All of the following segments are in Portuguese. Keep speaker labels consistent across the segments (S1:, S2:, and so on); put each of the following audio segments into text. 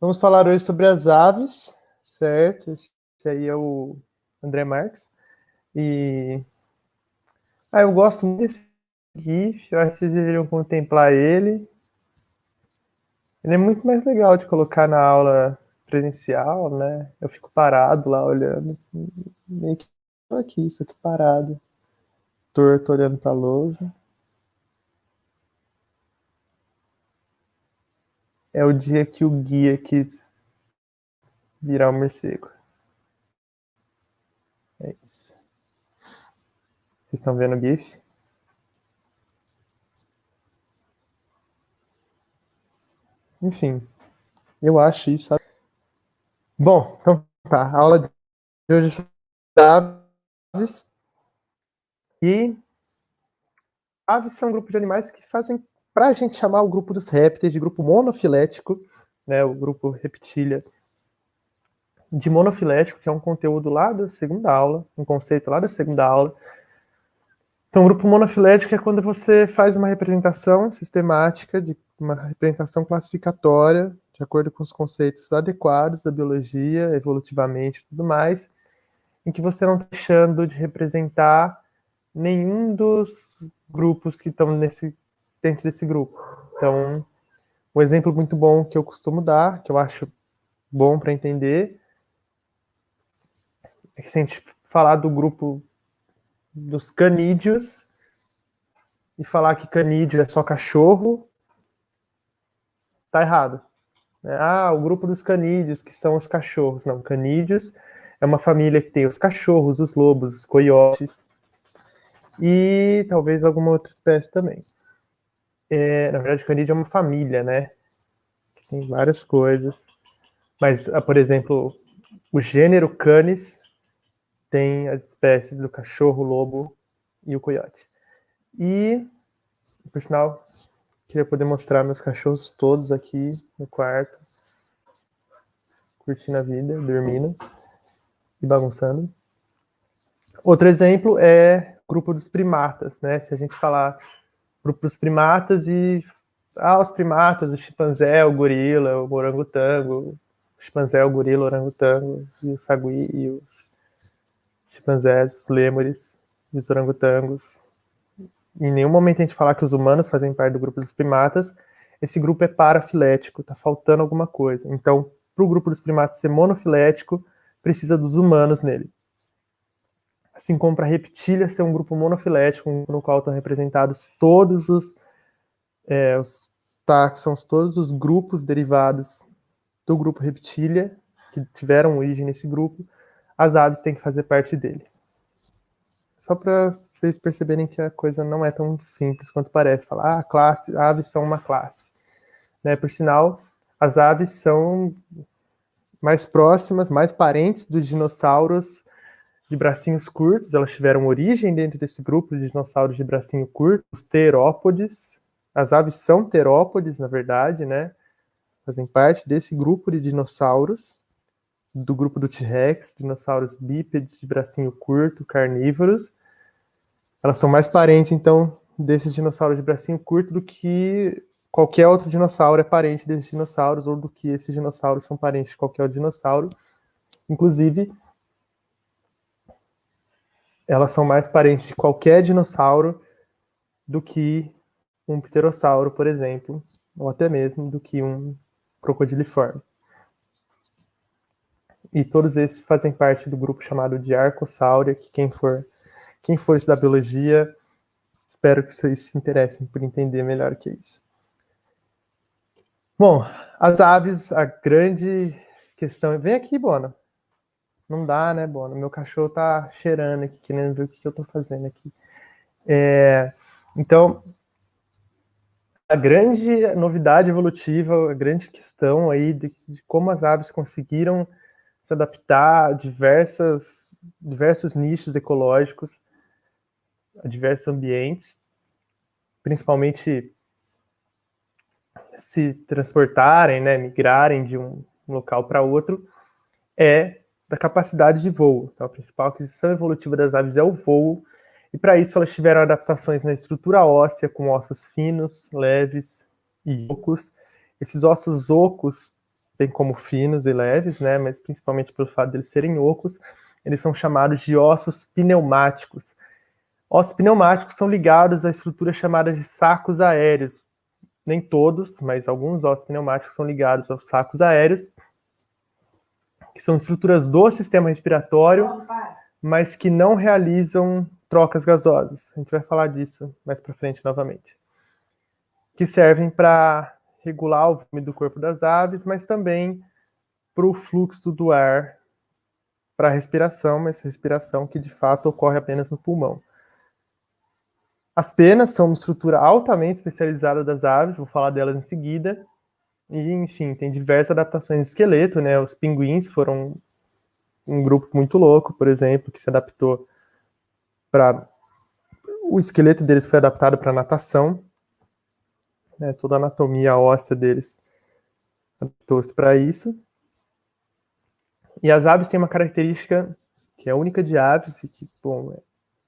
S1: Vamos falar hoje sobre as aves, certo? Esse aí é o André Marques. E eu gosto muito desse GIF, eu acho que vocês deveriam contemplar ele. Ele é muito mais legal de colocar na aula presencial, né? Eu fico parado lá olhando, assim, meio que tô aqui, isso aqui parado, torto, olhando para a lousa. É o dia que o guia quis virar um morcego. É isso. Vocês estão vendo o GIF? Enfim, eu acho isso. Bom, então tá. A aula de hoje são aves. E aves são um grupo de animais que fazem, para a gente chamar o grupo dos répteis de grupo monofilético, né, o grupo reptília, de monofilético, que é um conteúdo lá da segunda aula, um conceito lá da segunda aula. Então, o grupo monofilético é quando você faz uma representação sistemática, de uma representação classificatória, de acordo com os conceitos adequados da biologia, evolutivamente e tudo mais, em que você não está deixando de representar nenhum dos grupos que estão dentro desse grupo. Então, um exemplo muito bom que eu costumo dar, que eu acho bom para entender, é que se a gente falar do grupo dos canídeos e falar que canídeo é só cachorro, tá errado. O grupo dos canídeos, que são os cachorros. Não, canídeos é uma família que tem os cachorros, os lobos, os coiotes e talvez alguma outra espécie também. Na verdade, canídeo é uma família, né? Tem várias coisas. Mas, por exemplo, o gênero Canis tem as espécies do cachorro, lobo e o coiote. E, por sinal, queria poder mostrar meus cachorros todos aqui no quarto, curtindo a vida, dormindo e bagunçando. Outro exemplo é o grupo dos primatas, né? Se a gente falar grupo dos primatas e os primatas, o chimpanzé, o gorila, o orangotango, o chimpanzé, o gorila, o orangotango e o sagui e os chimpanzés, os lêmures e os orangotangos. Em nenhum momento a gente falar que os humanos fazem parte do grupo dos primatas. Esse grupo é parafilético, tá faltando alguma coisa. Então, para o grupo dos primatas ser monofilético, precisa dos humanos nele. Assim como para a reptília ser um grupo monofilético, no qual estão representados todos os táxons, todos os grupos derivados do grupo reptília, que tiveram origem nesse grupo, as aves têm que fazer parte dele. Só para vocês perceberem que a coisa não é tão simples quanto parece. Falar, aves são uma classe. Né? Por sinal, as aves são mais próximas, mais parentes dos dinossauros de bracinhos curtos. Elas tiveram origem dentro desse grupo de dinossauros de bracinho curto, os terópodes. As aves são terópodes, na verdade, né? Fazem parte desse grupo de dinossauros, do grupo do T-Rex, dinossauros bípedes de bracinho curto, carnívoros. Elas são mais parentes, então, desses dinossauros de bracinho curto do que qualquer outro dinossauro é parente desses dinossauros, ou do que esses dinossauros são parentes de qualquer outro dinossauro. Inclusive, elas são mais parentes de qualquer dinossauro do que um pterossauro, por exemplo, ou até mesmo do que um crocodiliforme. E todos esses fazem parte do grupo chamado de Arcosáurea, que quem for estudar biologia, espero que vocês se interessem por entender melhor o que é isso. Bom, as aves, a grande questão... Vem aqui, Bona. Não dá, né, Bona? Meu cachorro tá cheirando aqui, querendo ver o que eu tô fazendo aqui. Então, a grande novidade evolutiva, a grande questão aí de como as aves conseguiram se adaptar a diversos nichos ecológicos, a diversos ambientes, principalmente se transportarem, né, migrarem de um local para outro, é da capacidade de voo. Então, a principal aquisição evolutiva das aves é o voo, e para isso elas tiveram adaptações na estrutura óssea, com ossos finos, leves e ocos. Esses ossos ocos bem como finos e leves, né, mas principalmente pelo fato de eles serem ocos, eles são chamados de ossos pneumáticos. Ossos pneumáticos são ligados a estruturas chamadas de sacos aéreos. Nem todos, mas alguns ossos pneumáticos são ligados aos sacos aéreos, que são estruturas do sistema respiratório, mas que não realizam trocas gasosas. A gente vai falar disso mais para frente novamente. Que servem para regular o volume do corpo das aves, mas também para o fluxo do ar para a respiração, mas respiração que de fato ocorre apenas no pulmão. As penas são uma estrutura altamente especializada das aves, vou falar delas em seguida. E, enfim, tem diversas adaptações de esqueleto, né? Os pinguins foram um grupo muito louco, por exemplo, que se adaptou para... O esqueleto deles foi adaptado para natação, né? Toda a anatomia óssea deles adaptou-se para isso. E as aves têm uma característica que é única de aves e que, bom,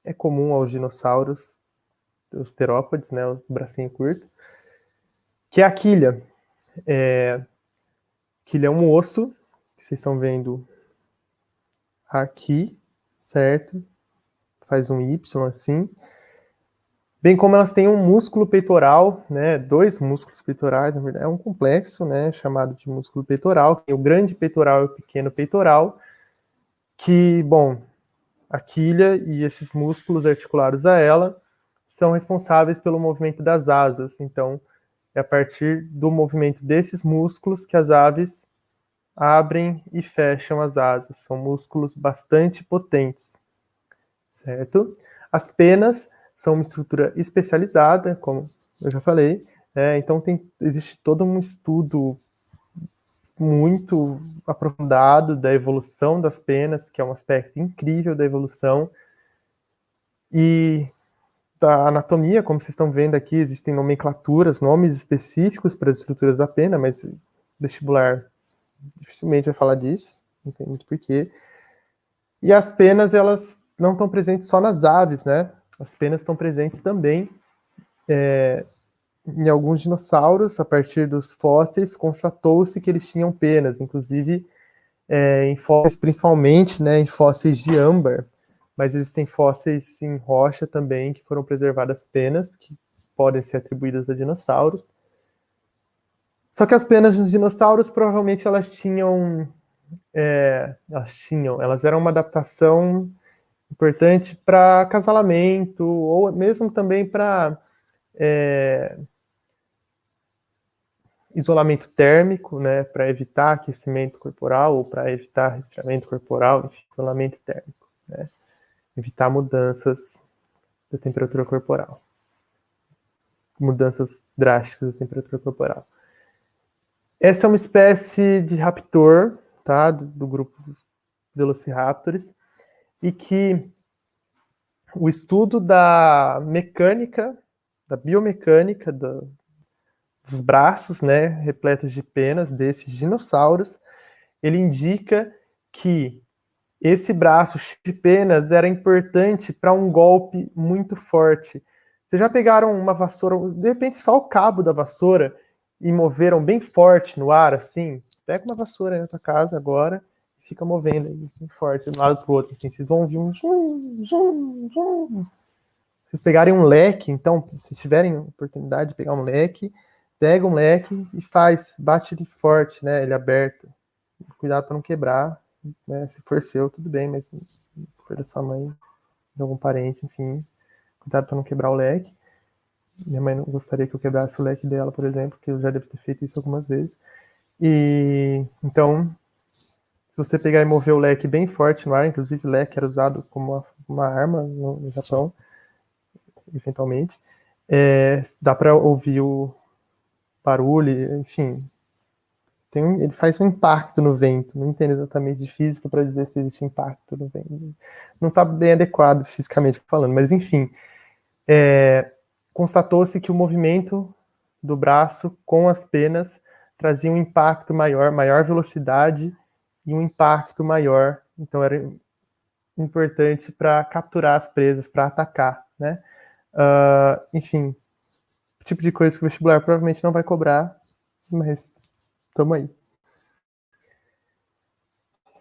S1: é comum aos dinossauros, os terópodes, né, os bracinhos curtos, que é a quilha. Quilha é um osso, que vocês estão vendo aqui, certo? Faz um Y assim. Bem como elas têm um músculo peitoral, né, 2 músculos peitorais, na verdade, é um complexo, né, chamado de músculo peitoral. Tem o grande peitoral e o pequeno peitoral, que, bom, a quilha e esses músculos articulados a ela são responsáveis pelo movimento das asas. Então, é a partir do movimento desses músculos que as aves abrem e fecham as asas. São músculos bastante potentes, certo? As penas são uma estrutura especializada, como eu já falei, então existe todo um estudo muito aprofundado da evolução das penas, que é um aspecto incrível da evolução, e da anatomia, como vocês estão vendo aqui, existem nomenclaturas, nomes específicos para as estruturas da pena, mas vestibular dificilmente vai falar disso, não tem muito porquê. E as penas, elas não estão presentes só nas aves, né? As penas estão presentes também em alguns dinossauros. A partir dos fósseis, constatou-se que eles tinham penas, inclusive em fósseis, principalmente, né, em fósseis de âmbar, mas existem fósseis em rocha também que foram preservadas penas, que podem ser atribuídas a dinossauros. Só que as penas dos dinossauros, provavelmente, elas eram uma adaptação importante para acasalamento, ou mesmo também para isolamento térmico, né, para evitar aquecimento corporal, ou para evitar resfriamento corporal, enfim, isolamento térmico, né, evitar mudanças da temperatura corporal, mudanças drásticas da temperatura corporal. Essa é uma espécie de raptor, tá, do grupo dos Velociraptors, e que o estudo da mecânica, da biomecânica dos braços, né, repletos de penas desses dinossauros, ele indica que esse braço de penas era importante para um golpe muito forte. Vocês já pegaram uma vassoura, de repente só o cabo da vassoura, e moveram bem forte no ar, assim? Pega uma vassoura aí na tua casa agora e fica movendo aí, bem forte, de um lado para o outro. Assim, vocês vão ouvir um zum, zum, zum. Se vocês pegarem um leque, então, se tiverem oportunidade de pegar um leque, pega um leque e bate ele forte, né, ele aberto. Cuidado para não quebrar, né, se for seu, tudo bem, mas se for da sua mãe, de algum parente, enfim, cuidado para não quebrar o leque. Minha mãe não gostaria que eu quebrasse o leque dela, por exemplo, porque eu já devo ter feito isso algumas vezes. E então, se você pegar e mover o leque bem forte no ar, inclusive o leque era usado como uma arma no Japão, eventualmente, dá para ouvir o barulho, enfim. Ele faz um impacto no vento. Não entendo exatamente de física para dizer se existe impacto no vento. Não está bem adequado fisicamente falando, mas enfim. Constatou-se que o movimento do braço com as penas trazia um impacto maior, maior velocidade e um impacto maior. Então era importante para capturar as presas, para atacar, né? Enfim, tipo de coisa que o vestibular provavelmente não vai cobrar, mas estamos aí.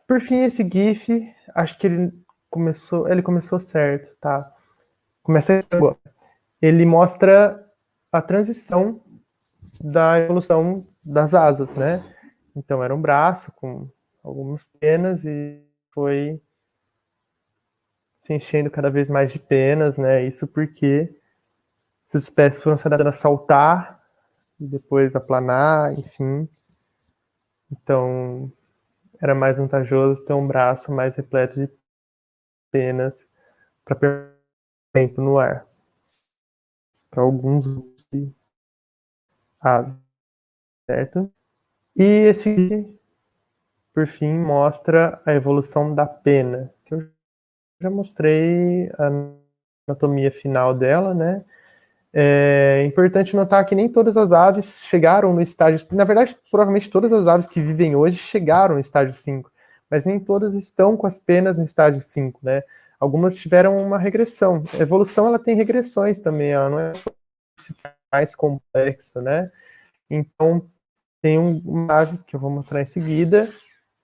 S1: Por fim, esse GIF, acho que ele começou certo, tá? Começa agora. Ele mostra a transição da evolução das asas, né? Então era um braço com algumas penas e foi se enchendo cada vez mais de penas, né? Isso porque essas espécies foram se adaptando a saltar e depois a planar, enfim. Então era mais vantajoso ter um braço mais repleto de penas para perder tempo no ar. Para alguns aves, certo? E esse, por fim, mostra a evolução da pena, que eu já mostrei a anatomia final dela, né? É importante notar que nem todas as aves chegaram no estágio... Na verdade, provavelmente todas as aves que vivem hoje chegaram no estágio 5, mas nem todas estão com as penas no estágio 5, né? Algumas tiveram uma regressão. A evolução, ela tem regressões também, ela não é mais complexa, né? Então, tem uma ave que eu vou mostrar em seguida,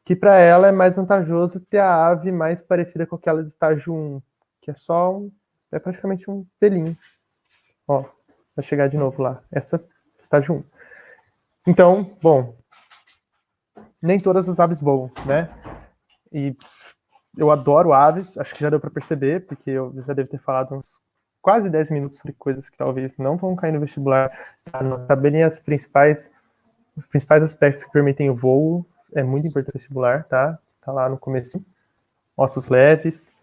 S1: que para ela é mais vantajoso ter a ave mais parecida com aquela de estágio 1, que é praticamente um pelinho. Ó, vai chegar de novo lá. Essa estágio 1. Então, bom, nem todas as aves voam, né? E eu adoro aves, acho que já deu para perceber, porque eu já devo ter falado uns quase 10 minutos sobre coisas que talvez não vão cair no vestibular. Saberem os principais aspectos que permitem o voo é muito importante no vestibular, tá? Tá lá no começo. Ossos leves,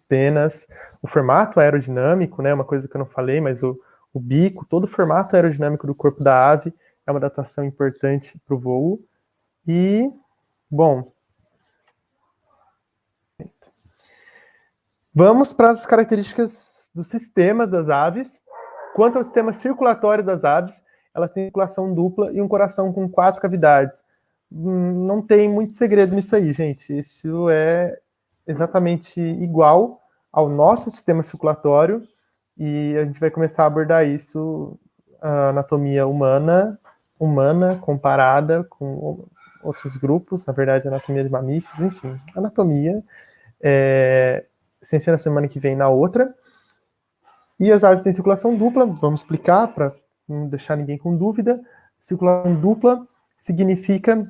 S1: penas, o formato aerodinâmico, né? Uma coisa que eu não falei, mas o bico, todo o formato aerodinâmico do corpo da ave é uma datação importante para o voo. E, bom, vamos para as características dos sistemas das aves. Quanto ao sistema circulatório das aves, elas têm circulação dupla e um coração com 4 cavidades. Não tem muito segredo nisso aí, gente. Isso é exatamente igual ao nosso sistema circulatório e a gente vai começar a abordar isso, a anatomia humana comparada com outros grupos, na verdade, anatomia de mamíferos, enfim, anatomia, sem ser na semana que vem, na outra. E as aves têm circulação dupla, vamos explicar para não deixar ninguém com dúvida. Circulação dupla significa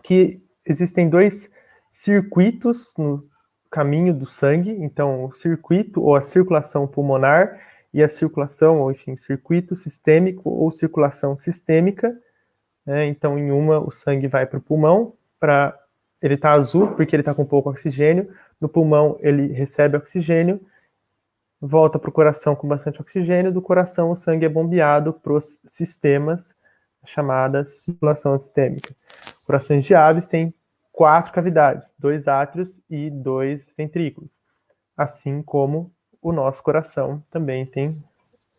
S1: que existem 2 circuitos no caminho do sangue, então o circuito ou a circulação pulmonar e a circulação, ou enfim, circuito sistêmico ou circulação sistêmica, né? Então em uma o sangue vai para o pulmão, ele está azul porque ele está com pouco oxigênio, no pulmão ele recebe oxigênio, volta para o coração com bastante oxigênio, do coração o sangue é bombeado para os sistemas, chamada circulação sistêmica. Corações de aves têm 4 cavidades, 2 átrios e 2 ventrículos, assim como o nosso coração também tem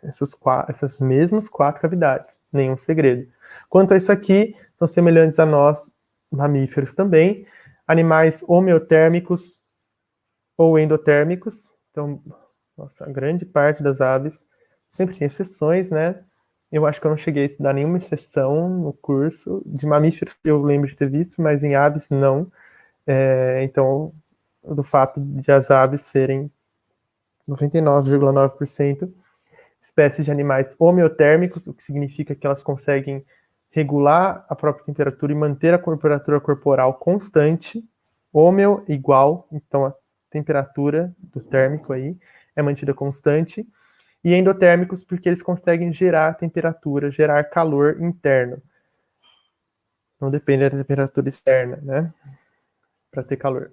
S1: essas mesmas 4 cavidades, nenhum segredo. Quanto a isso aqui, são semelhantes a nós, mamíferos também, animais homeotérmicos ou endotérmicos, então, nossa, a grande parte das aves, sempre tem exceções, né? Eu acho que eu não cheguei a estudar nenhuma exceção no curso. De mamíferos eu lembro de ter visto, mas em aves não. Então, do fato de as aves serem 99,9% espécies de animais homeotérmicos, o que significa que elas conseguem regular a própria temperatura e manter a temperatura corporal constante. Homeo igual, então a temperatura do térmico aí é mantida constante. E endotérmicos porque eles conseguem gerar temperatura, gerar calor interno. Não depende da temperatura externa, né? Para ter calor.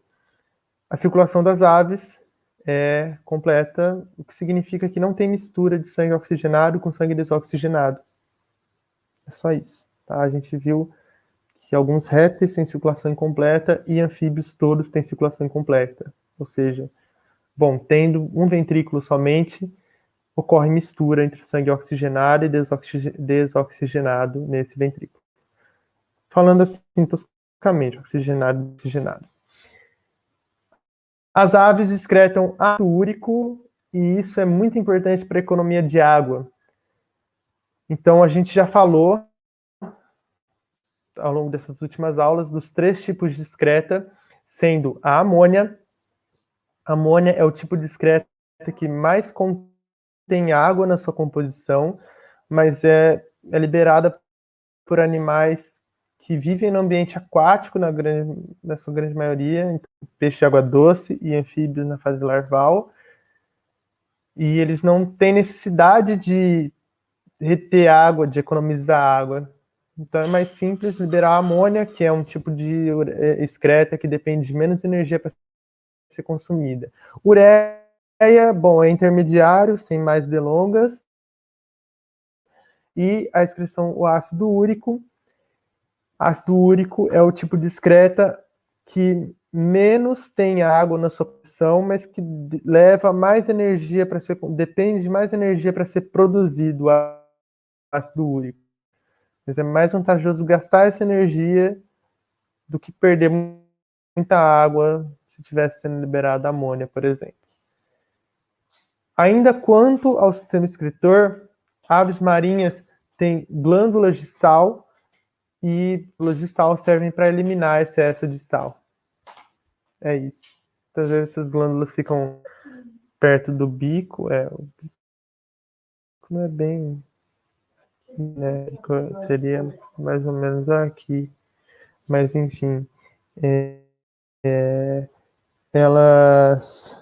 S1: A circulação das aves é completa, o que significa que não tem mistura de sangue oxigenado com sangue desoxigenado. É só isso. Tá? A gente viu que alguns répteis têm circulação incompleta e anfíbios todos têm circulação incompleta. Ou seja, bom, tendo um ventrículo somente, ocorre mistura entre sangue oxigenado e desoxigenado nesse ventrículo. Falando assim, toscamente, oxigenado e desoxigenado. As aves excretam ácido úrico e isso é muito importante para a economia de água. Então, a gente já falou, ao longo dessas últimas aulas, dos 3 tipos de excreta. sendo a amônia. A amônia é o tipo de excreta que mais contém água na sua composição, mas é liberada por animais que vivem no ambiente aquático, na sua grande maioria, então, peixe de água doce e anfíbios na fase larval, e eles não têm necessidade de reter água, de economizar água. Então é mais simples liberar a amônia, que é um tipo de excreta que depende de menos energia para ser consumida. Ureia, bom, é intermediário, sem mais delongas. E a excreção, o ácido úrico. Ácido úrico é o tipo de excreta que menos tem água na sua composição, mas que leva mais energia para ser, depende de mais energia para ser produzido o ácido úrico. Mas é mais vantajoso gastar essa energia do que perder muita água se tivesse sendo liberada amônia, por exemplo. Ainda quanto ao sistema excretor, aves marinhas têm glândulas de sal e glândulas de sal servem para eliminar excesso de sal. É isso. Às vezes essas glândulas ficam perto do bico, o bico não é bem, né, seria mais ou menos aqui, mas enfim, elas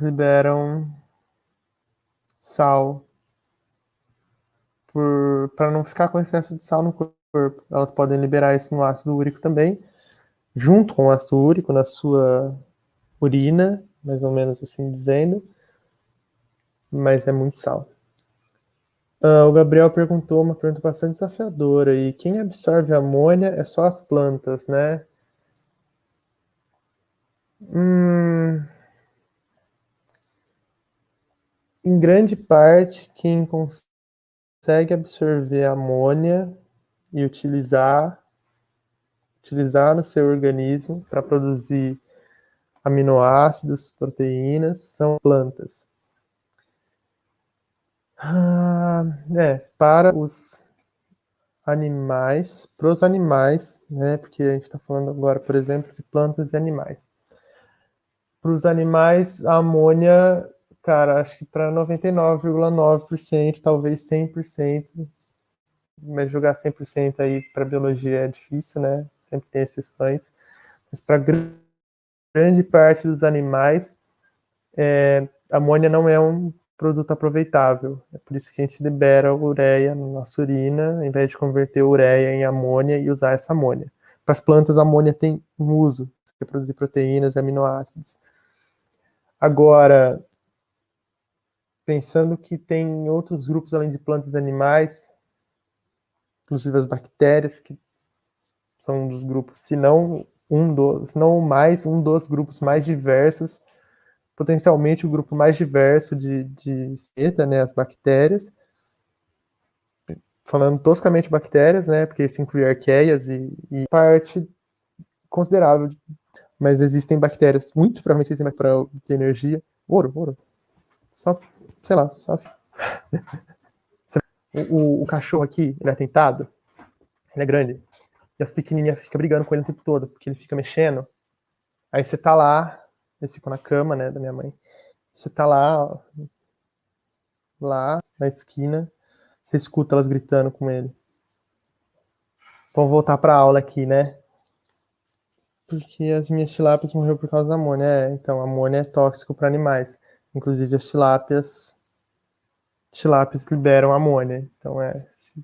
S1: liberam sal para não ficar com excesso de sal no corpo. Elas podem liberar isso no ácido úrico também, junto com o ácido úrico na sua urina, mais ou menos assim dizendo, mas é muito sal. O Gabriel perguntou uma pergunta bastante desafiadora, e quem absorve a amônia é só as plantas, né? Em grande parte, quem consegue absorver a amônia e utilizar no seu organismo para produzir aminoácidos, proteínas, são plantas. Para os animais, né? Porque a gente está falando agora, por exemplo, de plantas e animais. Para os animais, a amônia, cara, acho que para 99,9%, talvez 100%, mas jogar 100% aí para biologia é difícil, né? Sempre tem exceções. Mas para grande parte dos animais, a amônia não é um produto aproveitável. É por isso que a gente libera a ureia na nossa urina, ao invés de converter a ureia em amônia e usar essa amônia. Para as plantas, a amônia tem um uso, para produzir proteínas e aminoácidos. Agora, pensando que tem outros grupos além de plantas e animais, inclusive as bactérias, que são um dos grupos, se não um dos grupos mais diversos, potencialmente o grupo mais diverso de excreta, né, as bactérias. Falando toscamente bactérias, né, porque isso inclui arqueias e parte considerável, mas existem bactérias, muito provavelmente existem para obter energia. Ouro. Só, sei lá, só... O cachorro aqui, ele é tentado, ele é grande, e as pequenininhas ficam brigando com ele o tempo todo, porque ele fica mexendo. Aí você tá lá, eles ficam na cama, né, da minha mãe. Você tá lá na esquina, você escuta elas gritando com ele. Vamos voltar pra aula aqui, né? Porque as minhas tilápias morreram por causa da amônia. Então, a amônia é tóxico para animais. Inclusive, as tilápias liberam amônia. Então,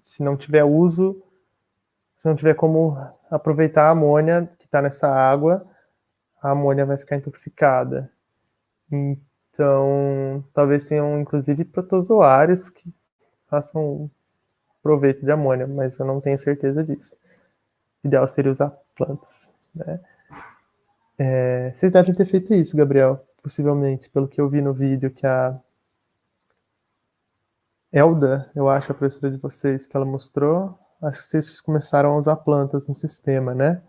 S1: se não tiver uso, se não tiver como aproveitar a amônia que está nessa água, a amônia vai ficar intoxicada. Então, talvez tenham, inclusive, protozoários que façam proveito de amônia, mas eu não tenho certeza disso. O ideal seria usar plantas, né? Vocês devem ter feito isso, Gabriel, possivelmente, pelo que eu vi no vídeo que a Elda, eu acho, a professora de vocês, que ela mostrou, acho que vocês começaram a usar plantas no sistema, né?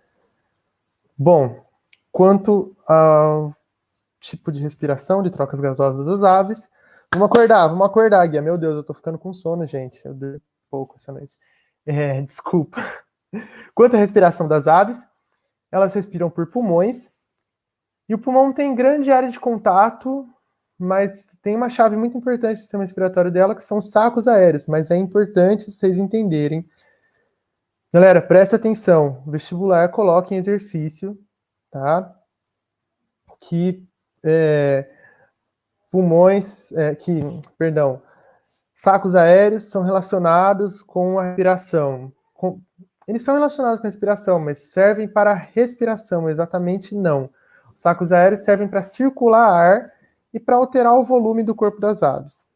S1: Bom, quanto ao tipo de respiração de trocas gasosas das aves, vamos acordar, Guia. Meu Deus, eu tô ficando com sono, gente. Eu dormi pouco essa noite. Desculpa. Quanto à respiração das aves, elas respiram por pulmões, e o pulmão tem grande área de contato, mas tem uma chave muito importante do sistema respiratório dela, que são os sacos aéreos, mas é importante vocês entenderem. Galera, presta atenção, o vestibular coloca em exercício, tá? Que sacos aéreos são relacionados com a respiração. Eles são relacionados com a respiração, mas servem para a respiração, exatamente não. Os sacos aéreos servem para circular ar e para alterar o volume do corpo das aves.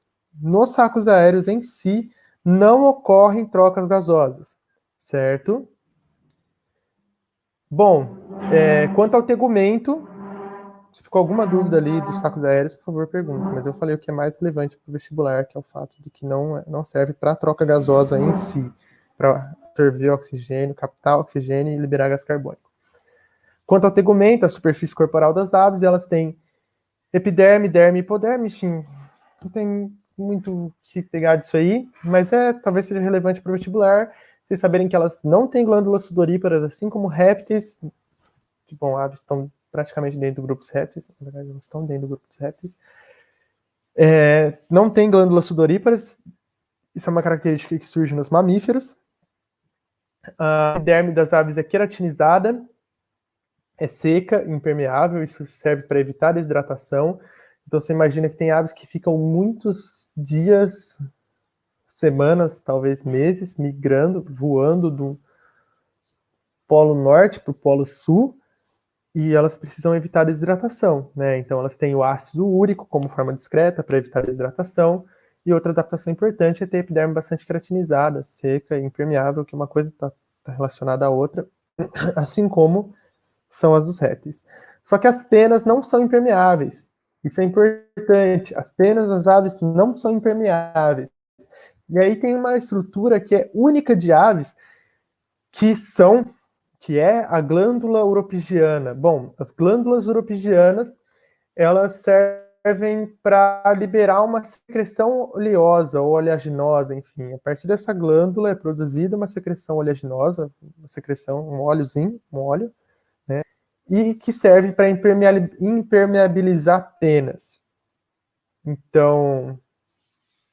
S1: Nos sacos aéreos em si, não ocorrem trocas gasosas, certo? Bom, quanto ao tegumento, se ficou alguma dúvida ali dos sacos aéreos, por favor, pergunte. Mas eu falei o que é mais relevante para o vestibular, que é o fato de que não serve para troca gasosa em si, para absorver oxigênio, captar oxigênio e liberar gás carbônico. Quanto ao tegumento, a superfície corporal das aves, elas têm epiderme, derme e hipoderme, enfim, não tem muito o que pegar disso aí, mas talvez seja relevante para o vestibular, vocês saberem que elas não têm glândulas sudoríparas, assim como répteis. Bom, aves estão praticamente dentro do grupo dos répteis, na verdade elas estão dentro do grupo dos répteis. Não tem glândulas sudoríparas, isso é uma característica que surge nos mamíferos. A epiderme das aves é queratinizada, é seca, impermeável, isso serve para evitar desidratação. Então você imagina que tem aves que ficam muitos dias, semanas, talvez meses, migrando, voando do polo norte para o polo sul, e elas precisam evitar desidratação, né? Então elas têm o ácido úrico como forma discreta para evitar desidratação, e outra adaptação importante é ter a epiderme bastante queratinizada, seca e impermeável, que uma coisa está relacionada à outra, assim como são as dos répteis. Só que as penas não são impermeáveis. Isso é importante. As penas das aves não são impermeáveis. E aí tem uma estrutura que é única de aves, que é a glândula uropigiana. Bom, as glândulas uropigianas, elas servem para liberar uma secreção oleosa ou oleaginosa, enfim. A partir dessa glândula é produzida uma secreção oleaginosa, um óleozinho, um óleo, né? E que serve para impermeabilizar penas. Então,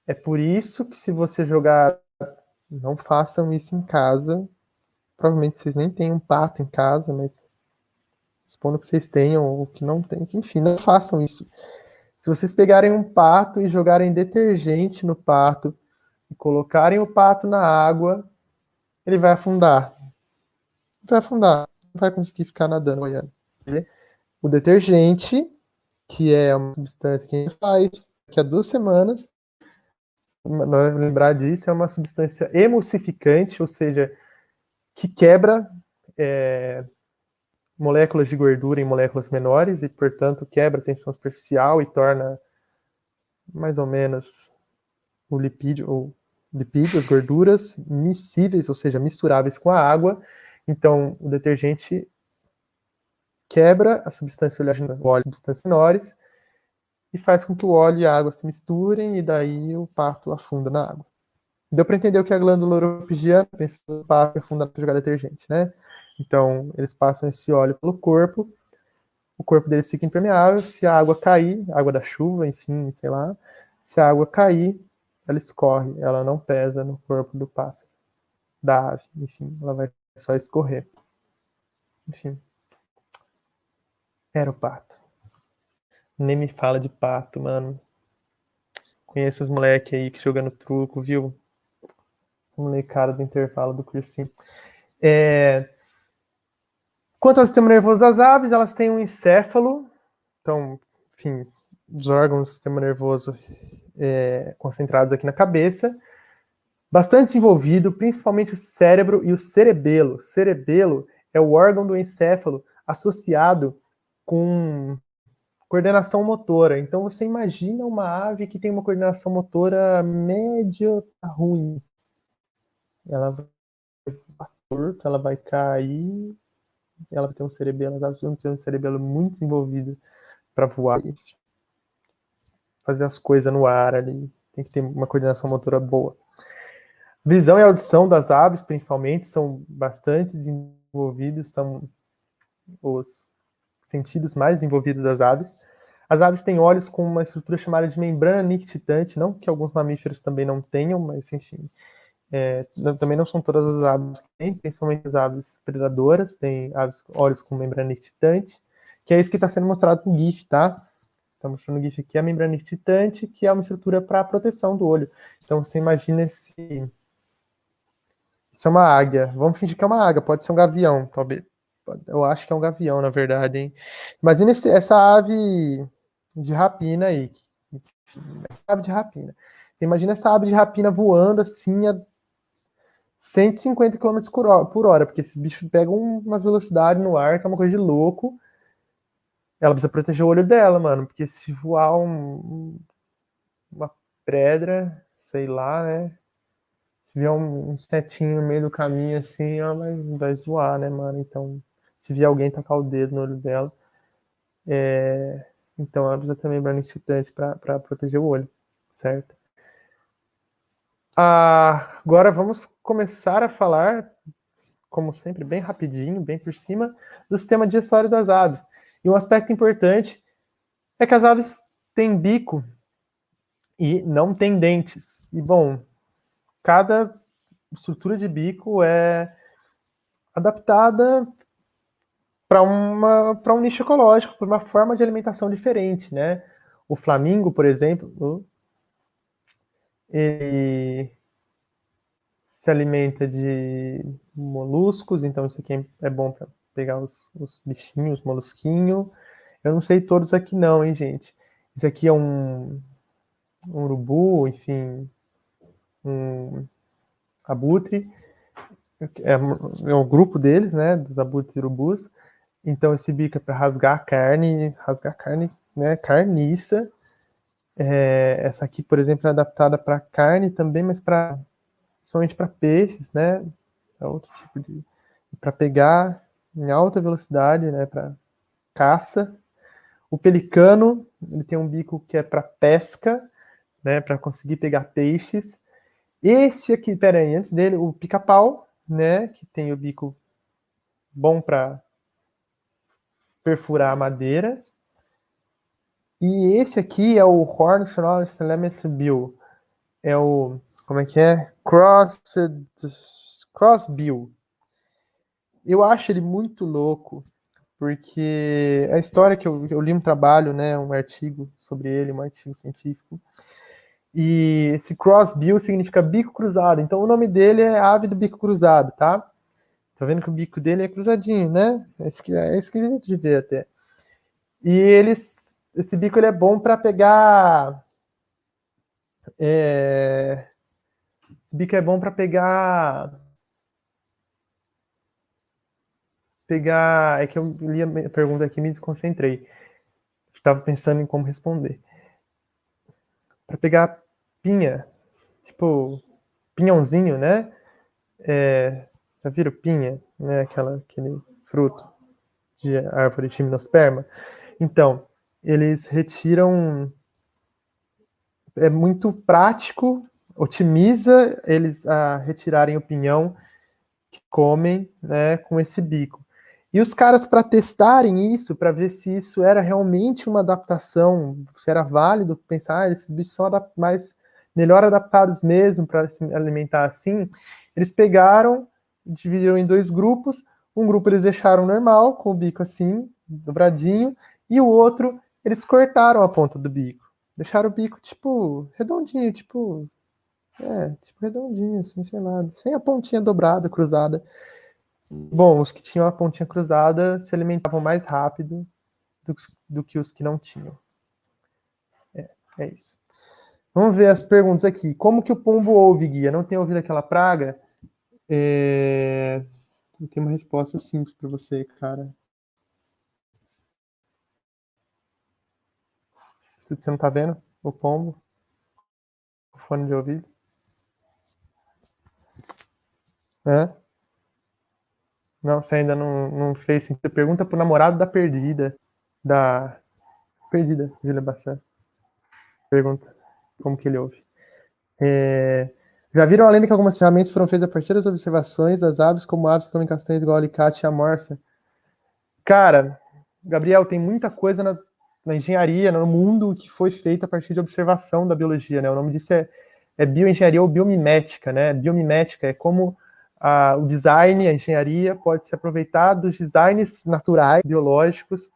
S1: é por isso que se você jogar, não façam isso em casa. Provavelmente vocês nem têm um pato em casa, mas supondo que vocês tenham ou que não tem, enfim, não façam isso. Se vocês pegarem um pato e jogarem detergente no pato e colocarem o pato na água, ele vai afundar. Vai afundar, não vai conseguir ficar nadando. O detergente, que é uma substância que a gente faz daqui a 2 semanas, lembrar disso, é uma substância emulsificante, ou seja, que quebra moléculas de gordura em moléculas menores e, portanto, quebra a tensão superficial e torna mais ou menos o lipídio, as gorduras miscíveis, ou seja, misturáveis com a água. Então, o detergente quebra a substância oleaginosa, o óleo, substâncias menores, e faz com que o óleo e a água se misturem, e daí o pato afunda na água. Deu para entender o que é a glândula uropigiana, pensando no pato afundar para jogar detergente, né? Então, eles passam esse óleo pelo corpo, o corpo deles fica impermeável, se a água cair, água da chuva, enfim, sei lá, se a água cair, ela escorre, ela não pesa no corpo do pássaro, da ave, enfim, ela vai só escorrer. Enfim, era o pato. Nem me fala de pato, mano. Conheço os moleques aí que jogando truco, viu? Molecada do intervalo do cursinho. Quanto ao sistema nervoso das aves, elas têm um encéfalo, então, enfim, os órgãos do sistema nervoso concentrados aqui na cabeça, bastante desenvolvido, principalmente o cérebro e o cerebelo. O cerebelo é o órgão do encéfalo associado com coordenação motora. Então, você imagina uma ave que tem uma coordenação motora média ruim. Ela vai torta, ela vai cair, ela vai ter um cerebelo, ela vai ter um cerebelo muito desenvolvido para voar, fazer as coisas no ar ali. Tem que ter uma coordenação motora boa. Visão e audição das aves, principalmente, são bastante desenvolvidos, são os sentidos mais desenvolvidos das aves. As aves têm olhos com uma estrutura chamada de membrana nictitante, não que alguns mamíferos também não tenham, mas enfim, também não são todas as aves que têm, principalmente as aves predadoras, têm olhos com membrana nictitante, que é isso que está sendo mostrado no GIF, tá? Estamos mostrando no GIF aqui a membrana nictitante, que é uma estrutura para proteção do olho. Então você imagina isso é uma águia. Vamos fingir que é uma águia, pode ser um gavião, talvez. Eu acho que é um gavião, na verdade, hein? Imagina essa ave de rapina aí. Essa ave de rapina. Você imagina essa ave de rapina voando assim a 150 km por hora, porque esses bichos pegam uma velocidade no ar que é uma coisa de louco. Ela precisa proteger o olho dela, mano, porque se voar uma pedra, sei lá, né? Se vier um insetinho no meio do caminho assim, ela vai zoar, né, mano? Então, se vier alguém tacar o dedo no olho dela, então ela precisa também membrana nictitante para proteger o olho, certo? Agora vamos começar a falar, como sempre, bem rapidinho, bem por cima, do sistema digestório das aves. E um aspecto importante é que as aves têm bico e não têm dentes. E, bom, cada estrutura de bico é adaptada para um nicho ecológico, para uma forma de alimentação diferente, né? O flamingo, por exemplo, ele se alimenta de moluscos, então isso aqui é bom para pegar os bichinhos, molusquinho. Eu não sei todos aqui não, hein, gente? Isso aqui é um urubu, enfim, um abutre. É o grupo deles, né, dos abutres e urubus. Então esse bico é para rasgar carne, né, carniça. Essa aqui, por exemplo, é adaptada para carne também, mas principalmente para peixes, né? É outro tipo de para pegar em alta velocidade, né? Para caça. O pelicano, ele tem um bico que é para pesca, né? Para conseguir pegar peixes. Esse aqui, peraí, antes dele, o pica-pau, né? Que tem o bico bom para perfurar a madeira. E esse aqui é o Horn Sonoris Bill. É o. Como é que é? Crossbill. Eu acho ele muito louco, porque a história que eu li um trabalho, né, um artigo sobre ele, um artigo científico, e esse crossbill significa bico cruzado, então o nome dele é ave do bico cruzado, tá? Tá vendo que o bico dele é cruzadinho, né? É esquisito de ver até. E esse bico ele é bom para pegar. Esse bico é bom para pegar. É que eu li a pergunta aqui e me desconcentrei. Estava pensando em como responder. Para pegar pinha, tipo pinhãozinho, né? Já viram pinha, né? Aquele fruto de árvore de gimnosperma. Então, eles retiram. É muito prático, otimiza eles a retirarem o pinhão que comem, né, com esse bico. E os caras, para testarem isso, para ver se isso era realmente uma adaptação, se era válido pensar, esses bichos são melhor adaptados mesmo para se alimentar assim, eles pegaram, dividiram em dois grupos. Um grupo eles deixaram normal, com o bico assim, dobradinho, e o outro eles cortaram a ponta do bico. Deixaram o bico, tipo, redondinho, tipo redondinho, assim, sei lá, sem a pontinha dobrada, cruzada. Bom, os que tinham a pontinha cruzada se alimentavam mais rápido do que os que não tinham. É isso. Vamos ver as perguntas aqui. Como que o pombo ouve, guia? Não tem ouvido aquela praga? Eu tenho uma resposta simples para você, cara. Você não tá vendo o pombo? O fone de ouvido? É? Não, você ainda não fez sentido. Pergunta pro namorado da perdida. Da perdida, Júlia Bassett. Pergunta como que ele ouve. Já viram a lenda que algumas ferramentas foram feitas a partir das observações das aves, como aves que comem castanhas igual alicate e a morsa? Cara, Gabriel, tem muita coisa na engenharia, no mundo, que foi feita a partir de observação da biologia, né? O nome disso é bioengenharia ou biomimética, né? Biomimética é como o design, a engenharia pode se aproveitar dos designs naturais, biológicos,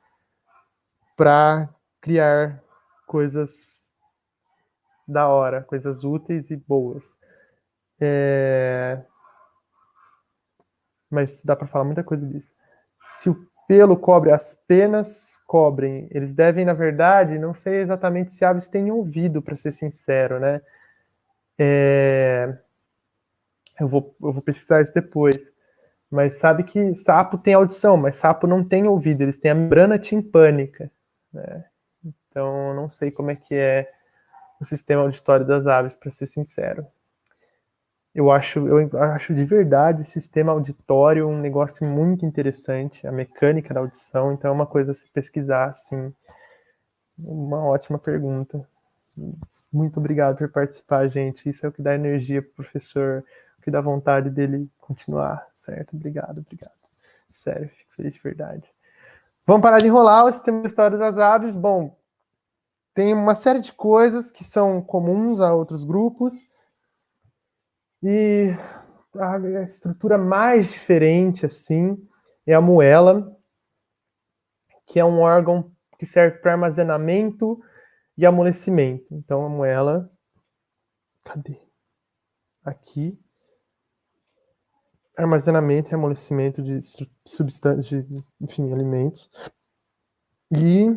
S1: para criar coisas da hora, coisas úteis e boas. Mas dá para falar muita coisa disso. Se o pelo cobre, as penas cobrem. Eles devem, na verdade, não sei exatamente se aves têm ouvido, para ser sincero, né? Eu vou pesquisar isso depois. Mas sabe que sapo tem audição, mas sapo não tem ouvido, eles têm a membrana timpânica, né? Então, não sei como é que é o sistema auditório das aves, para ser sincero. Eu acho de verdade o sistema auditório um negócio muito interessante, a mecânica da audição, então é uma coisa a se pesquisar, assim. Uma ótima pergunta. Muito obrigado por participar, gente. Isso é o que dá energia pro professor, o que dá vontade dele continuar, certo? Obrigado. Sério, fico feliz de verdade. Vamos parar de enrolar o sistema de história das aves. Bom, tem uma série de coisas que são comuns a outros grupos. E a estrutura mais diferente, assim, é a moela, que é um órgão que serve para armazenamento e amolecimento. Então, a moela... Cadê? Aqui. Armazenamento e amolecimento de substâncias, enfim, alimentos. E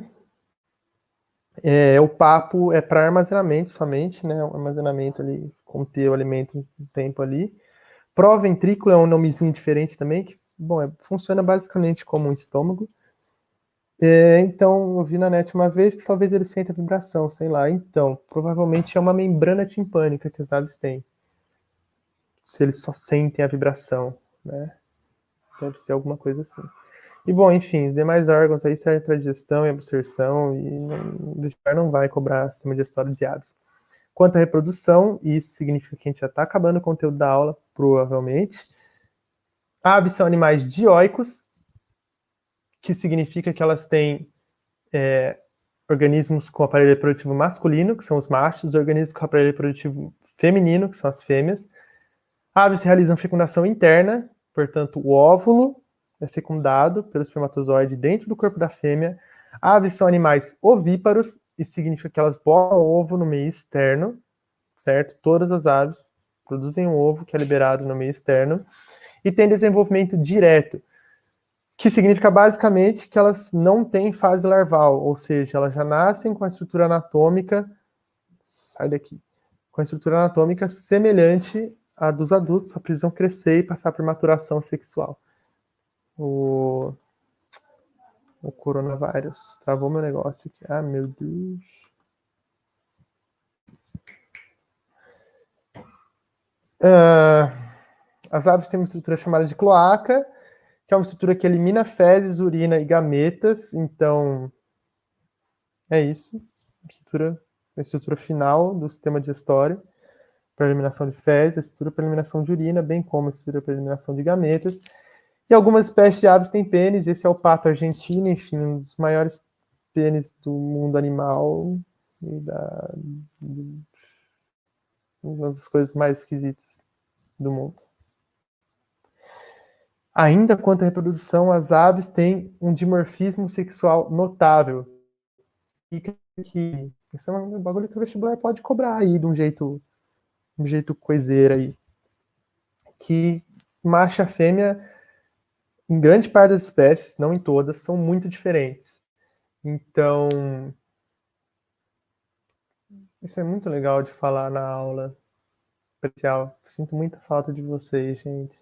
S1: o papo é para armazenamento somente, né? O armazenamento ali, conter o alimento um tempo ali. Proventrículo é um nomezinho diferente também, que, bom, funciona basicamente como um estômago. Então, eu vi na net uma vez que talvez ele sinta vibração, sei lá. Então, provavelmente é uma membrana timpânica que as aves têm. Se eles só sentem a vibração, né? Deve ser alguma coisa assim. E, bom, enfim, os demais órgãos aí servem para digestão e absorção e o vestibular não vai cobrar sistema digestório de aves. Quanto à reprodução, isso significa que a gente já está acabando o conteúdo da aula, provavelmente. Aves são animais dioicos, que significa que elas têm organismos com aparelho reprodutivo masculino, que são os machos, e organismos com aparelho reprodutivo feminino, que são as fêmeas. Aves realizam fecundação interna, portanto, o óvulo é fecundado pelo espermatozoide dentro do corpo da fêmea. Aves são animais ovíparos, e significa que elas botam o ovo no meio externo, certo? Todas as aves produzem um ovo que é liberado no meio externo e tem desenvolvimento direto, que significa basicamente que elas não têm fase larval, ou seja, elas já nascem com a estrutura anatômica, sai daqui, com a estrutura anatômica semelhante à dos adultos, só precisam crescer e passar por maturação sexual. O coronavírus travou meu negócio aqui. Ah, meu Deus. As aves têm uma estrutura chamada de cloaca, que é uma estrutura que elimina fezes, urina e gametas. Então, é isso. A estrutura final do sistema digestório para eliminação de fezes, a estrutura para eliminação de urina, bem como a estrutura para eliminação de gametas. E algumas espécies de aves têm pênis. Esse é o pato argentino, enfim, um dos maiores pênis do mundo animal e uma das coisas mais esquisitas do mundo. Ainda quanto à reprodução, as aves têm um dimorfismo sexual notável. E que esse é um bagulho que o vestibular pode cobrar aí de um jeito coiseiro aí. Que macho e fêmea, em grande parte das espécies, não em todas, são muito diferentes. Então, isso é muito legal de falar na aula especial. Sinto muita falta de vocês, gente.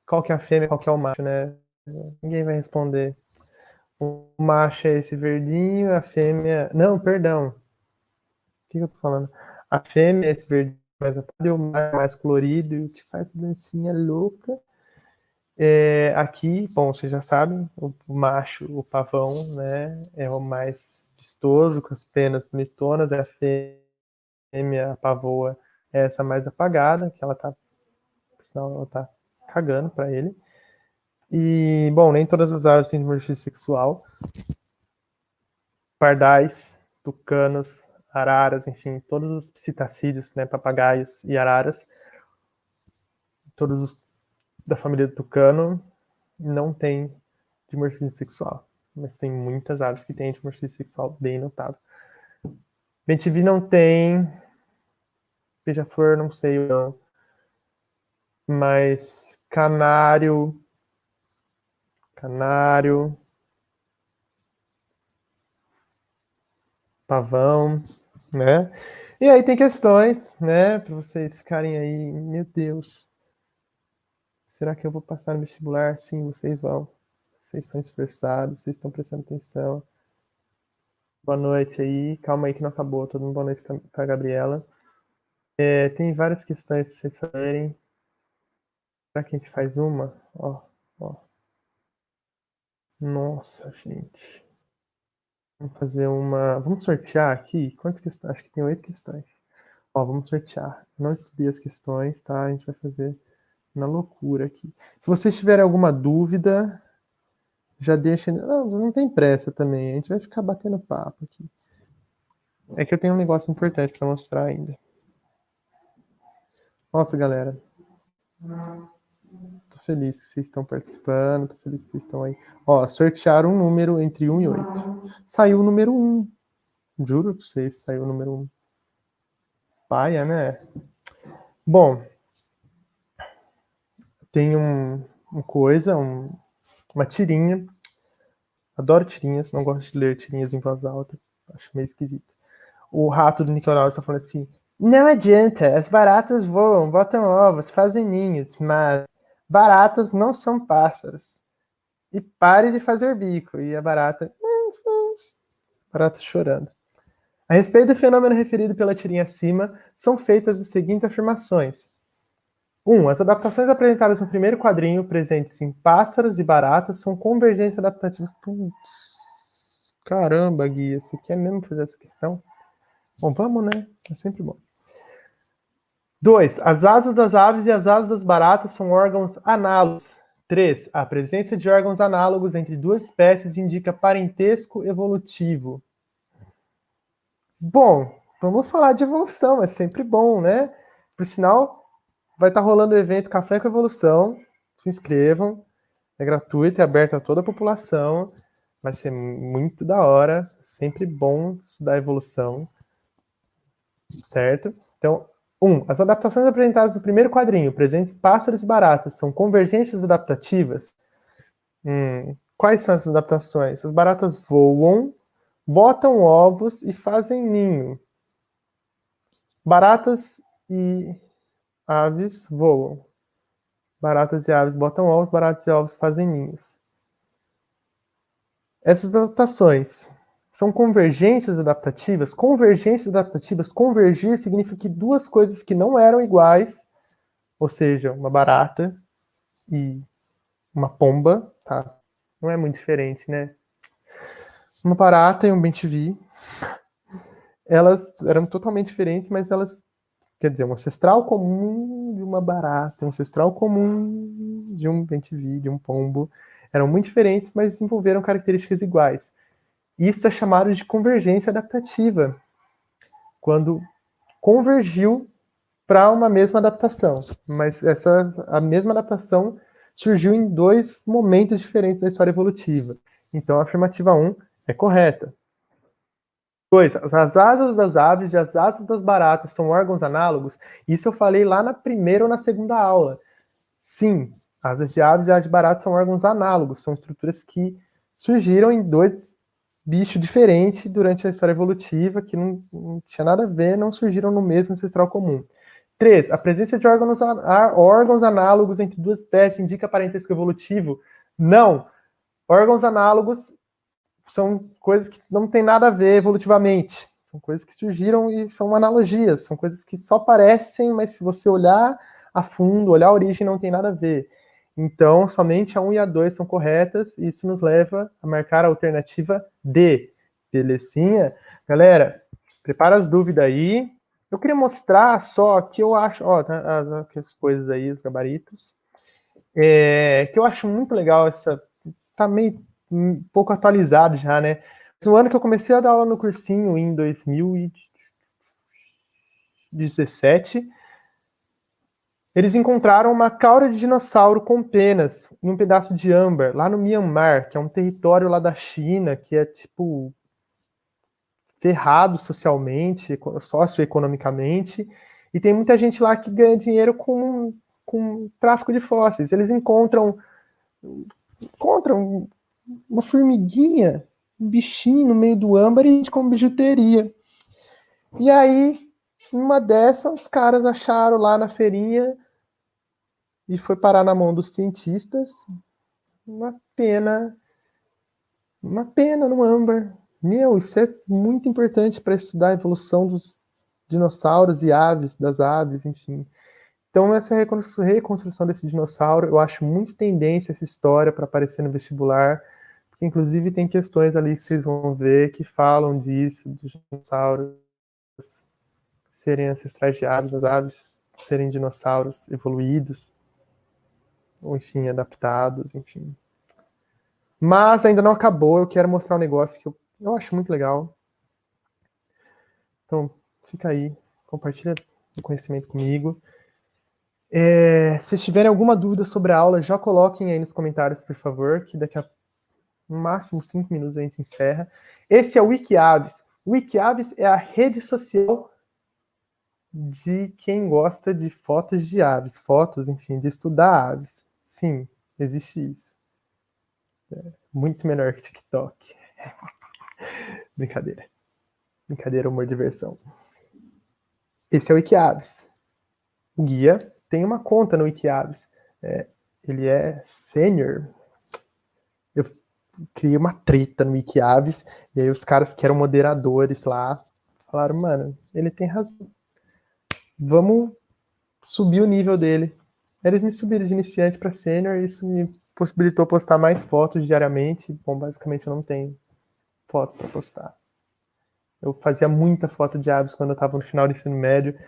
S1: Qual que é a fêmea, qual que é o macho, né? Ninguém vai responder. O macho é esse verdinho, a fêmea... Não, perdão. O que eu tô falando? A fêmea é esse verdinho mais apagado e o macho mais colorido, que faz dancinha louca. Aqui, bom, vocês já sabem, o macho, o pavão, né, é o mais vistoso, com as penas bonitonas, a fêmea, a pavoa, é essa mais apagada, que ela tá cagando pra ele. E, bom, nem todas as aves têm dimorfismo sexual. Pardais, tucanos, araras, enfim, todos os psitacídeos, né, papagaios e araras, todos os da família do tucano, não têm dimorfismo sexual. Mas tem muitas aves que têm dimorfismo sexual bem notável. Bentivi não tem. Beija-flor, não sei não. Mas canário, pavão, né? E aí tem questões, né, para vocês ficarem aí, meu Deus, será que eu vou passar no vestibular? Sim, vocês vão. Vocês são esforçados, vocês estão prestando atenção. Boa noite aí, calma aí que não acabou, todo mundo boa noite para a Gabriela. Tem várias questões para vocês fazerem. Será que a gente faz uma? Ó. Nossa, gente. Vamos fazer uma. Vamos sortear aqui? Quantas questões? Acho que tem 8 questões. Ó, vamos sortear. Não estudei as questões, tá? A gente vai fazer na loucura aqui. Se vocês tiverem alguma dúvida, já deixa. Não tem pressa também. A gente vai ficar batendo papo aqui. É que eu tenho um negócio importante para mostrar ainda. Nossa, galera. Tô feliz que vocês estão participando. Tô feliz que vocês estão aí. Ó, sortearam um número entre 1 e 8. Saiu o número 1. Juro pra vocês, saiu o número 1. Paia, né? Bom, tem uma tirinha. Adoro tirinhas, não gosto de ler tirinhas em voz alta. Acho meio esquisito. O rato do Nickelodeon está falando assim: não adianta, as baratas voam, botam ovos, fazem ninhos, mas baratas não são pássaros. E pare de fazer bico. E a barata chorando. A respeito do fenômeno referido pela tirinha acima, são feitas as seguintes afirmações. 1. As adaptações apresentadas no primeiro quadrinho, presentes em pássaros e baratas, são convergências adaptativas. Putz, caramba, Guia, você quer mesmo fazer essa questão? Bom, vamos, né? É sempre bom. 2. As asas das aves e as asas das baratas são órgãos análogos. 3. A presença de órgãos análogos entre duas espécies indica parentesco evolutivo. Bom, vamos falar de evolução, é sempre bom, né? Por sinal, vai estar rolando o evento Café com Evolução. Se inscrevam. É gratuito, é aberto a toda a população. Vai ser muito da hora. Sempre bom estudar evolução. Certo? Então, 1. As adaptações apresentadas no primeiro quadrinho, presentes pássaros e baratas, são convergências adaptativas? Quais são essas adaptações? As baratas voam, botam ovos e fazem ninho. Baratas e aves voam. Baratas e aves botam ovos, baratas e ovos fazem ninhos. Essas adaptações são convergências adaptativas. Convergências adaptativas, convergir significa que duas coisas que não eram iguais, ou seja, uma barata e uma pomba, tá? Não é muito diferente, né? Uma barata e um bem-te-vi, elas eram totalmente diferentes, mas elas, quer dizer, um ancestral comum de uma barata, um ancestral comum de um bem-te-vi, de um pombo, eram muito diferentes, mas desenvolveram características iguais. Isso é chamado de convergência adaptativa, quando convergiu para uma mesma adaptação, mas a mesma adaptação surgiu em dois momentos diferentes da história evolutiva. Então a afirmativa 1 é correta. 2. As asas das aves e as asas das baratas são órgãos análogos? Isso eu falei lá na primeira ou na segunda aula. Sim, asas de aves e asas de baratas são órgãos análogos, são estruturas que surgiram em dois bichos diferentes durante a história evolutiva, que não tinha nada a ver, não surgiram no mesmo ancestral comum. 3. A presença de órgãos análogos entre duas espécies indica parentesco evolutivo? Não. Órgãos análogos são coisas que não tem nada a ver evolutivamente. São coisas que surgiram e são analogias. São coisas que só parecem, mas se você olhar a fundo, olhar a origem, não tem nada a ver. Então, somente a 1 e a 2 são corretas, e isso nos leva a marcar a alternativa D. Belezinha? Galera, prepara as dúvidas aí. Eu queria mostrar só que eu acho, ó, as coisas aí, os gabaritos. que eu acho muito legal essa... Tá meio um pouco atualizado já, né? No ano que eu comecei a dar aula no cursinho, em 2017, eles encontraram uma cauda de dinossauro com penas em um pedaço de âmbar, lá no Mianmar, que é um território lá da China, que é, tipo, ferrado socialmente, socioeconomicamente, e tem muita gente lá que ganha dinheiro com tráfico de fósseis. Eles encontram uma formiguinha, um bichinho no meio do âmbar e com bijuteria. E aí, uma dessas, os caras acharam lá na feirinha e foi parar na mão dos cientistas uma pena no âmbar. Meu, isso é muito importante para estudar a evolução dos dinossauros e aves, das aves, enfim. Então, essa reconstrução desse dinossauro, eu acho muito tendência essa história para aparecer no vestibular, porque inclusive tem questões ali que vocês vão ver que falam disso, dos dinossauros serem ancestrais de aves, as aves serem dinossauros evoluídos, ou enfim, adaptados, enfim. Mas ainda não acabou, eu quero mostrar um negócio que eu acho muito legal. Então, fica aí, compartilha o conhecimento comigo. Se tiverem alguma dúvida sobre a aula, já coloquem aí nos comentários, por favor, que daqui a no máximo 5 minutos a gente encerra. Esse é o Wikiaves. O Wikiaves é a rede social de quem gosta de fotos de aves, fotos, enfim, de estudar aves. Sim, existe isso. Muito melhor que TikTok. Brincadeira. Brincadeira, humor, diversão. Esse é o Wikiaves. O guia tem uma conta no Wikiaves. Ele é sênior. Eu criei uma treta no Wikiaves, e aí os caras que eram moderadores lá falaram, mano, ele tem razão. Vamos subir o nível dele. Eles me subiram de iniciante para sênior, e isso me possibilitou postar mais fotos diariamente. Bom, basicamente eu não tenho foto para postar. Eu fazia muita foto de aves quando eu estava no final do ensino médio.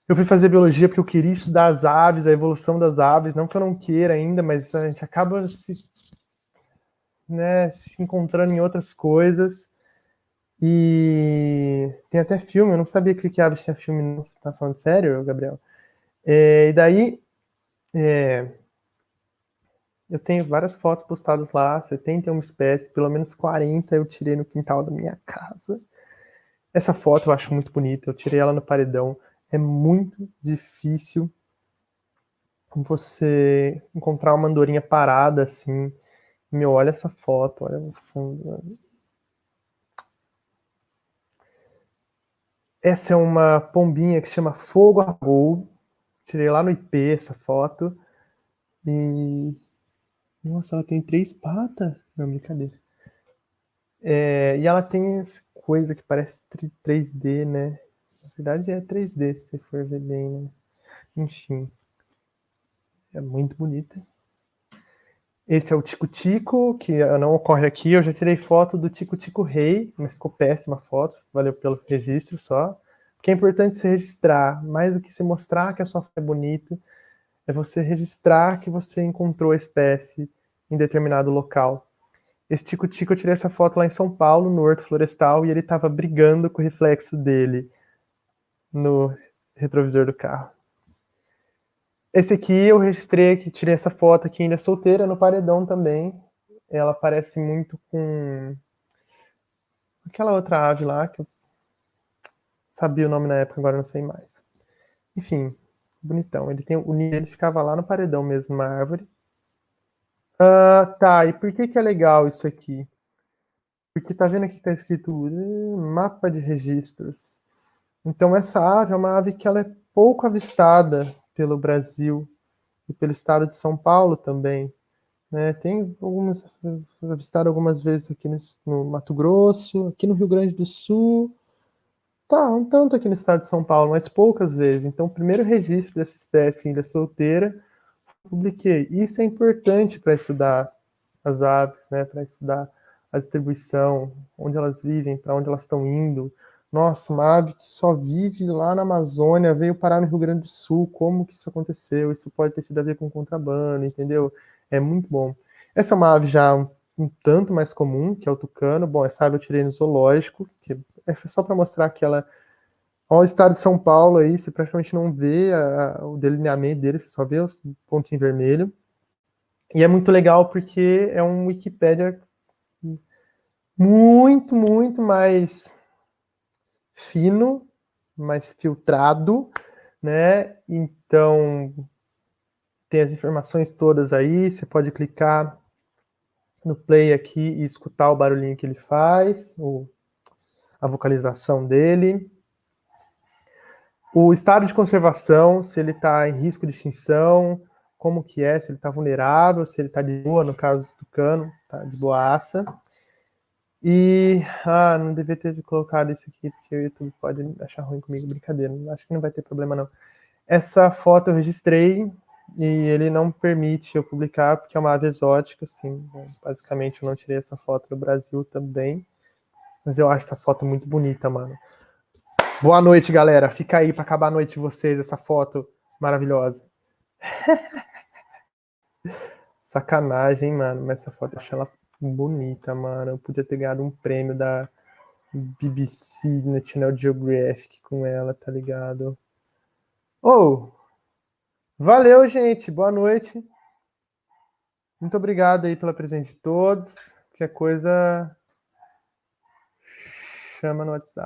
S1: Eu fui fazer biologia porque eu queria estudar as aves, a evolução das aves. Não que eu não queira ainda, mas a gente acaba se encontrando em outras coisas. E tem até filme, eu não sabia que o Aves tinha filme, não. Você tá falando sério, Gabriel? E daí, eu tenho várias fotos postadas lá, 71 espécies, pelo menos 40 eu tirei no quintal da minha casa. Essa foto eu acho muito bonita, eu tirei ela no paredão. É muito difícil você encontrar uma andorinha parada assim. Meu, olha essa foto, olha no fundo. Essa é uma pombinha que chama Fogo a Voo. Tirei lá no IP essa foto. E... Nossa, ela tem 3 patas? Não, brincadeira. E ela tem essa coisa que parece 3D, né? Na verdade é 3D, se você for ver bem, né? Enfim. É muito bonita. Esse é o Tico-Tico, que não ocorre aqui. Eu já tirei foto do Tico-Tico Rei, mas ficou péssima a foto. Valeu pelo registro só. Porque é importante você registrar. Mais do que você mostrar que a sua foto é bonita, é você registrar que você encontrou a espécie em determinado local. Esse tico-tico, eu tirei essa foto lá em São Paulo, no Horto Florestal, e ele estava brigando com o reflexo dele no retrovisor do carro. Esse aqui eu registrei, que tirei essa foto aqui ainda solteira, no paredão também. Ela parece muito com aquela outra ave lá, que eu sabia o nome na época, agora não sei mais. Enfim, bonitão. O ninho dele ficava lá no paredão mesmo, na árvore. Tá, e por que é legal isso aqui? Porque tá vendo aqui que tá escrito mapa de registros. Então essa ave é uma ave que ela é pouco avistada pelo Brasil e pelo estado de São Paulo também. Né? Tem avistado algumas vezes aqui no Mato Grosso, aqui no Rio Grande do Sul. Tá, um tanto aqui no estado de São Paulo, mas poucas vezes. Então o primeiro registro dessa espécie ainda solteira, publiquei. Isso é importante para estudar as aves, né? Para estudar a distribuição, onde elas vivem, para onde elas estão indo, Nossa, uma ave que só vive lá na Amazônia, veio parar no Rio Grande do Sul, como que isso aconteceu? Isso pode ter tido a ver com contrabando, entendeu? É muito bom. Essa é uma ave já um tanto mais comum, que é o tucano. Bom, essa ave eu tirei no zoológico, que é só para mostrar que ela... Ó, o estado de São Paulo aí, você praticamente não vê o delineamento dele, você só vê os pontinhos vermelhos. E é muito legal porque é um Wikipédia muito, muito mais fino, mais filtrado, né? Então, tem as informações todas aí, você pode clicar no play aqui e escutar o barulhinho que ele faz, a vocalização dele. O estado de conservação, se ele está em risco de extinção, como que é, se ele está vulnerável, se ele está de boa, no caso do tucano, tá de boaça. E, não devia ter colocado isso aqui, porque o YouTube pode achar ruim comigo, brincadeira, acho que não vai ter problema não. Essa foto eu registrei e ele não permite eu publicar, porque é uma ave exótica, assim, basicamente eu não tirei essa foto do Brasil também, mas eu acho essa foto muito bonita, mano. Boa noite, galera, fica aí pra acabar a noite de vocês, essa foto maravilhosa. Sacanagem, mano, mas essa foto eu achei ela bonita, mano, eu podia ter ganhado um prêmio da BBC, National Geographic com ela, tá ligado? Valeu, gente, boa noite. Muito obrigado aí pela presença de todos. Qualquer coisa, chama no WhatsApp.